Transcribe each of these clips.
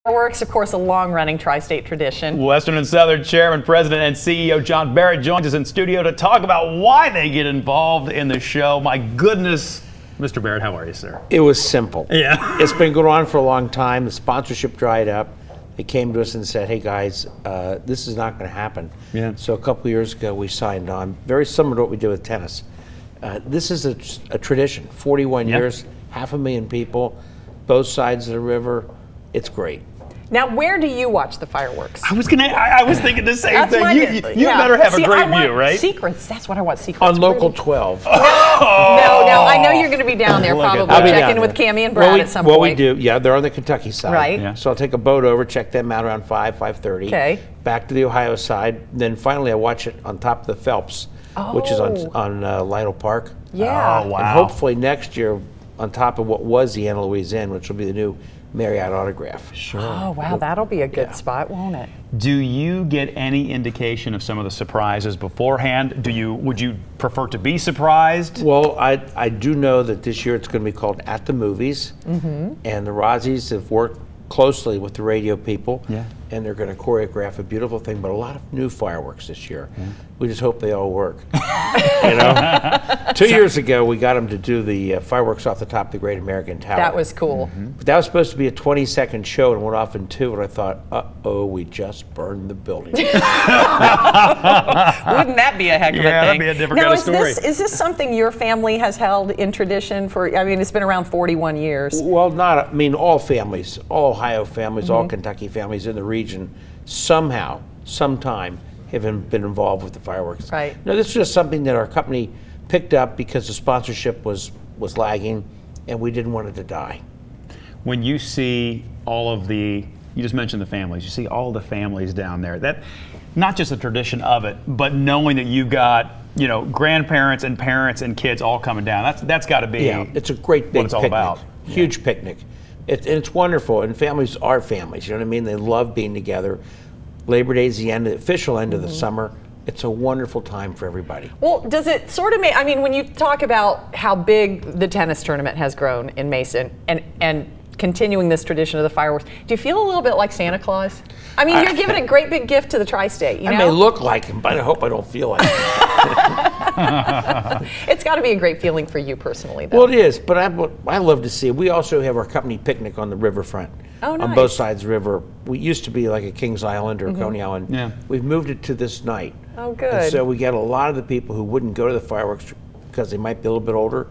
Fireworks, of course, a long-running tri-state tradition. Western and Southern Chairman, President, and CEO John Barrett joins us in studio to talk about why they get involved in the show. My goodness. Mr. Barrett, how are you, sir? It was simple. Yeah. It's been going on for a long time. The sponsorship dried up. They came to us and said, hey guys, this is not going to happen. Yeah. So a couple of years ago we signed on, very similar to what we did with tennis. This is a tradition, 41 years, 500,000 people, both sides of the river. It's great. Now, where do you watch the fireworks? I was thinking the same That's thing. You better have a great view, right? Secrets. That's what I want. Secrets. On Local 12. No, I know you're going to be down there probably. I'll be Check down in with there. Cammie and Brad at some point. Well, we do. Yeah, they're on the Kentucky side. Right. Yeah. So I'll take a boat over, check them out around 5:30. Okay. Back to the Ohio side. Then finally I watch it on top of the Phelps, which is on Lytle Park. Yeah. Oh, wow. And hopefully next year on top of what was the Anna Louise Inn, which will be the new Marriott Autograph. Sure. Oh, wow, that'll be a good spot, won't it? Do you get any indication of some of the surprises beforehand? Would you prefer to be surprised? Well, I do know that this year it's going to be called At the Movies, and the Rozzies have worked closely with the radio people, and they're going to choreograph a beautiful thing, but a lot of new fireworks this year. We just hope they all work. You know, 2 years ago we got them to do the fireworks off the top of the Great American Tower. That was cool. But that was supposed to be a 20-second show and went off in 2, and I thought, uh-oh, we just burned the building. Wouldn't that be a heck of a thing? Yeah, that'd be a different kind of story. Is this something your family has held in tradition for, I mean, it's been around 41 years. Well, all families, all Ohio families, all Kentucky families in the region, somehow, sometime, have been involved with the fireworks. Right. No, this is just something that our company picked up because the sponsorship was lagging, and we didn't want it to die. When you see all of you just mentioned the families, you see all the families down there, that not just the tradition of it, but knowing that you've got, you know, grandparents and parents and kids all coming down, that's got to be it's a great big what it's all picnic. about. Huge picnic. It's wonderful, and families are families, you know what I mean? They love being together. Labor Day is the official end of the summer. It's a wonderful time for everybody. Well, does it sort of make, I mean, when you talk about how big the tennis tournament has grown in Mason and continuing this tradition of the fireworks, do you feel a little bit like Santa Claus? I mean, you're giving a great big gift to the tri-state, you know? I may look like him, but I hope I don't feel like him. It's got to be a great feeling for you personally, though. Well, it is, but I love to see it. We also have our company picnic on the riverfront. Oh, nice. On both sides of the river. We used to be like a Kings Island or Coney Island. Yeah. We've moved it to this night. Oh, good. And so we get a lot of the people who wouldn't go to the fireworks because they might be a little bit older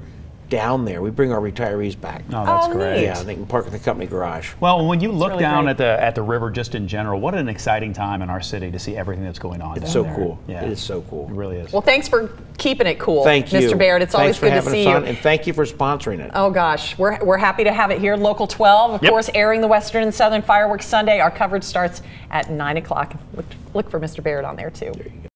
down there. We bring our retirees back. Oh, that's great. Yeah, and they can park in the company garage. Well, when you look really down great. at the river just in general, what an exciting time in our city to see everything that's going on. It's down so there. cool. Yeah. It is so cool. It really is. Well, thanks for keeping it cool, Thank you. Mr. Barrett. It's always good to see you. And thank you for sponsoring it. Oh gosh, we're happy to have it here. Local 12, of course, airing the Western and Southern Fireworks Sunday. Our coverage starts at 9 o'clock. Look for Mr. Barrett on there too.